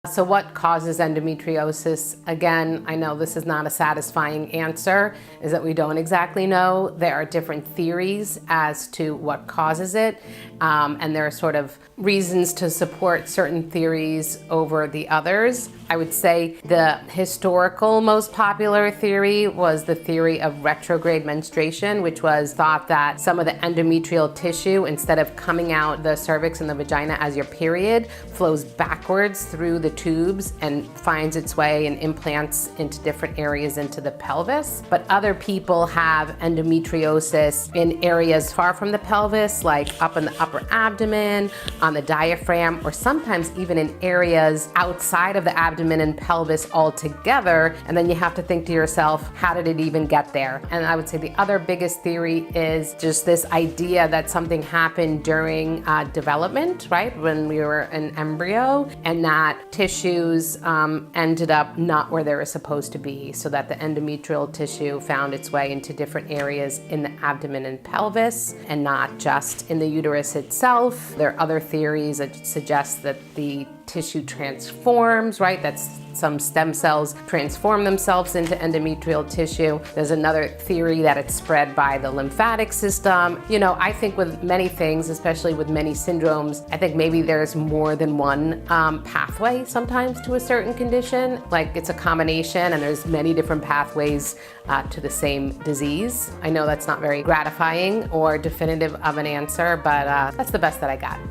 So what causes endometriosis? Again, I know this is not a satisfying answer, is that we don't exactly know. There are different theories as to what causes it, and there are sort of reasons to support certain theories over the others. I would say the historical most popular theory was the theory of retrograde menstruation, which was thought that some of the endometrial tissue, instead of coming out the cervix and the vagina as your period, flows backwards through the tubes and finds its way and implants into different areas into the pelvis. But other people have endometriosis in areas far from the pelvis, like up in the upper abdomen, on the diaphragm, or sometimes even in areas outside of the abdomen and pelvis altogether. And then you have to think to yourself, how did it even get there? And I would say the other biggest theory is just this idea that something happened during development, right? When we were an embryo, and that tissues ended up not where they were supposed to be, so that the endometrial tissue found its way into different areas in the abdomen and pelvis, and not just in the uterus itself. There are other theories that suggest that the tissue transforms, right? That's some stem cells transform themselves into endometrial tissue. There's another theory that it's spread by the lymphatic system. You know, I think with many things, especially with many syndromes, I think maybe there's more than one pathway sometimes to a certain condition. Like it's a combination and there's many different pathways to the same disease. I know that's not very gratifying or definitive of an answer, but that's the best that I got.